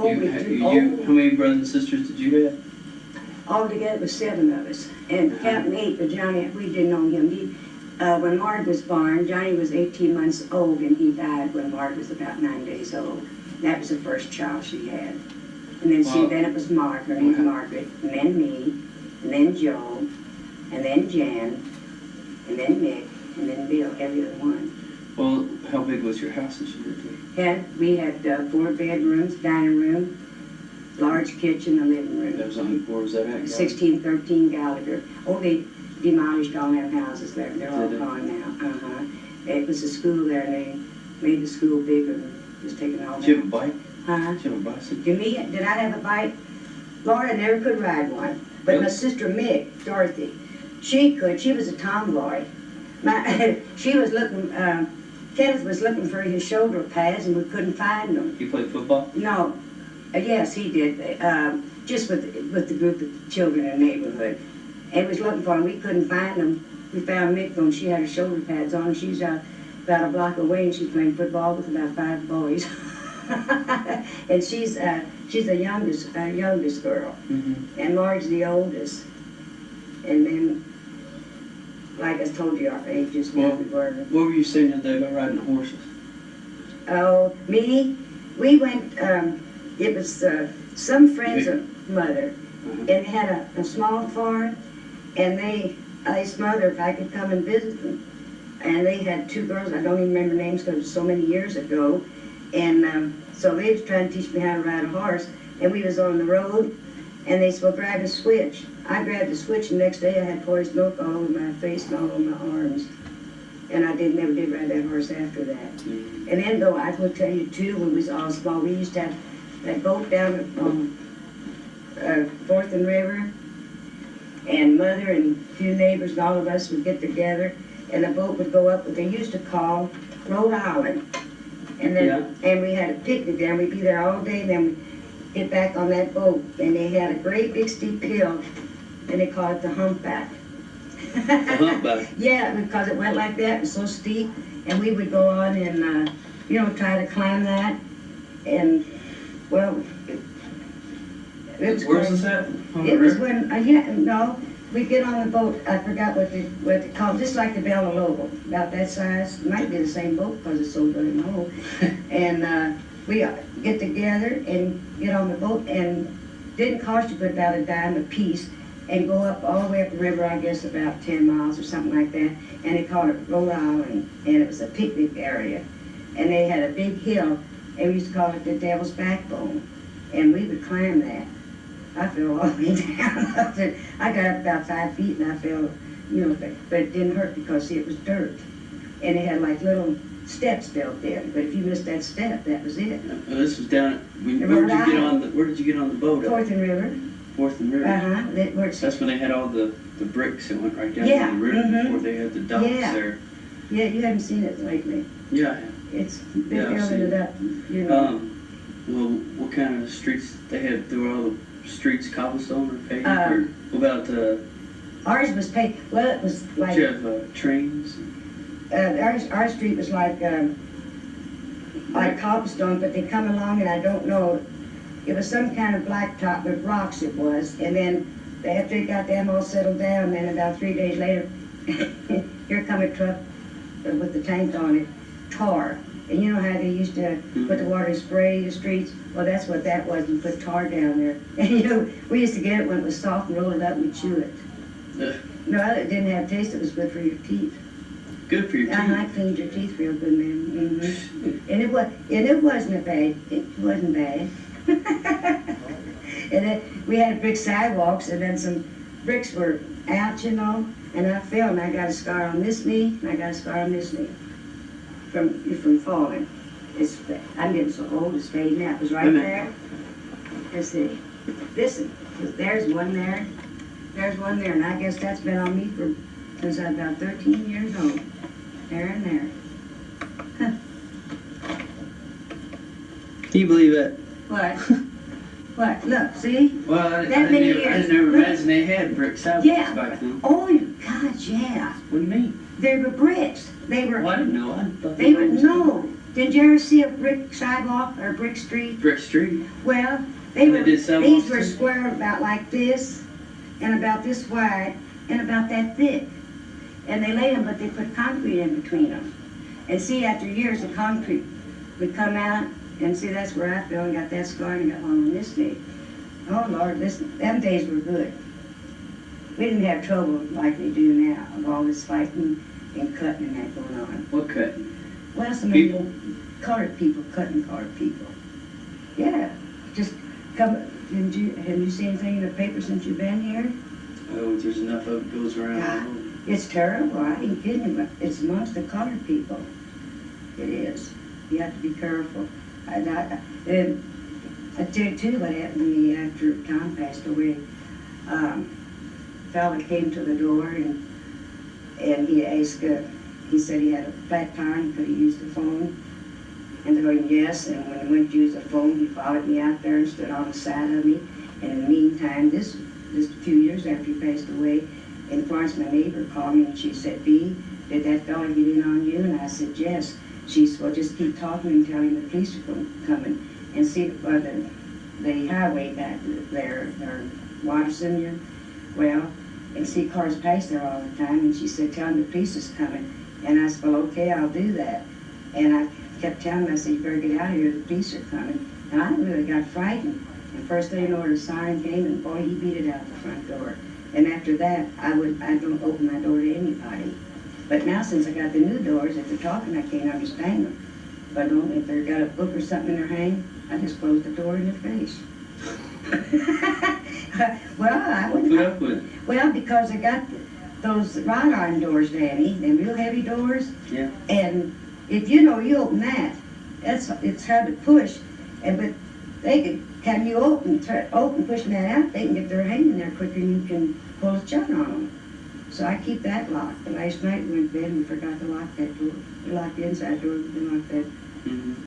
How many brothers and sisters did you have? Altogether, it was 7 of us. And counting 8, but Johnny, we didn't know him. When Mark was born, Johnny was 18 months old, and he died when Mark was about 9 days old. That was the first child she had. And then then it was Mark, her name was Margaret, and then me, and then Joe, and then Jan, and then Nick, and then Bill, every other one. Well, how big was your house that you lived in? We had 4 bedrooms, dining room, large kitchen, a living room. That was on, where was that at? 1613 Gallagher. Oh, they demolished all them houses there. They're all gone now. It was a school there, and they made the school bigger and just taking all that. Did you have a bike? Did you have a bicycle? Did I have a bike? Laura never could ride one. But my sister Mick, Dorothy, she could. She was a tomboy. She was looking, Kenneth was looking for his shoulder pads, and we couldn't find them. You played football? No. Yes, he did. Just with the group of children in the neighborhood. And was looking for them. We couldn't find them. We found Mick, and she had her shoulder pads on. She's about a block away, and she's playing football with about 5 boys. And she's the youngest girl. And Marge's the oldest. And then, like I told you, our ages. Well, what were you saying the other day about riding horses? Oh, me? We went, it was some friends of mother, and had a small farm, and they asked mother if I could come and visit them. And they had 2 girls, I don't even remember names because it was so many years ago. And so they was trying to teach me how to ride a horse, and we was on the road, and they said, well, grab a switch. I grabbed the switch, and the next day I had poised milk all over my face and all over my arms. And I never did ride that horse after that. And then, though, I will tell you, too, when we was all small, we used to have that boat down on 4th and River, and mother and a few neighbors and all of us would get together, and the boat would go up what they used to call Rhode Island. And then, and we had a picnic there, and we'd be there all day, and then we'd get back on that boat, and they had a great big steep hill, and they called it the Humpback. The Humpback? Yeah, because it went like that, it was so steep, and we would go on and, try to climb that, and, well, Where's this at? It was when, we get on the boat, I forgot what they called, just like the Bella Lobo, about that size. It might be the same boat because it's so very old. And we get together and get on the boat, and didn't cost you but about a dime a piece, and go up all the way up the river, I guess about 10 miles or something like that. And they called it Rhode Island, and it was a picnic area. And they had a big hill, and we used to call it the Devil's Backbone. And we would climb that. I fell all the way down. I got up about 5 feet, and I fell, but it didn't hurt because, see, it was dirt. And it had like little steps built in. But if you missed that step, that was it. Well, this was down. Where did you get on the boat? 4th and River. 4th and River. That's when they had all the bricks that went right down to the river before they had the docks there. Yeah, you haven't seen it lately. Yeah, I have. It's been building it up, Well, what kind of streets they had? There were all the streets cobblestone or paved? Or what about ours was paved. Well, it was like. Did you have trains? Our street was like cobblestone, but they come along, and I don't know. It was some kind of blacktop with rocks. It was, and then after they got them all settled down, then about 3 days later, here come a truck with the tank on it, tar. And you know how they used to put the water spray the streets? Well, that's what that was, and put tar down there. And we used to get it when it was soft and roll it up and chew it. No, it didn't have taste. It was good for your teeth. Good for your teeth? I cleaned your teeth real good, man. And it wasn't bad. It wasn't bad. And then we had brick sidewalks, and then some bricks were out, and I fell, and I got a scar on this knee, and I got a scar on this knee from falling. I'm getting so old, it's fading out. It was right there. Let's see. Listen, there's one there. There's one there, and I guess that's been on me since I was about 13 years old. There and there. Can you believe that? What? What? Look, see? Well, I that many years. I never imagined they had brick sidewalks back then. Oh, God, yeah. What do you mean? They were bricks. They were. Well, I didn't know. I thought they were. No, Did you ever see a brick sidewalk or a brick street? Brick Street. Well, They did sidewalks these were too? square about like this, and about this wide, and about that thick. And they laid them, but they put concrete in between them. And see, after years, the concrete would come out, and see, that's where I fell and got that scar and got one on this day. Oh Lord, them days were good. We didn't have trouble like they do now, of all this fighting and cutting and that going on. What cut? Well, some People? colored people cutting colored people. Yeah, just come. Have you seen anything in the paper since you've been here? Oh, there's enough of it goes around. Yeah. It's terrible. I ain't kidding you. But it's amongst the colored people. It is. You have to be careful. And I tell you too what happened to me after Tom passed away. Fella came to the door and he asked. He said he had a flat tire and could he use the phone. And they're going, yes, and when he went to use the phone, he followed me out there and stood on the side of me. And in the meantime, this a few years after he passed away, in Florence, my neighbor called me and she said, Bee, did that fella get in on you? And I said, yes. She said, well, just keep talking and tell him the police are coming. And see, the highway back there, or Watterson, well, and see cars pass there all the time. And she said, tell him the police is coming. And I said, well, okay, I'll do that. And I kept telling him, I said, you better get out of here, the police are coming. And I really got frightened. And first thing I know, the siren came, and boy, he beat it out the front door. And after that, I don't open my door to anybody. But now, since I got the new doors, if they're talking, I can't understand them. But if they've got a book or something in their hand, I just close the door in their face. Well, I wouldn't. Put up with it. Well, because I got those wrought iron doors, Danny, them real heavy doors. Yeah. And if you open that, it's hard to push. But they can have you open, pushing that out, they can get their hand in there quicker than you can pull a shut on them. So I keep that locked. And last night we went to bed and we forgot to lock that door. We locked the inside door, we locked that. Mm-hmm.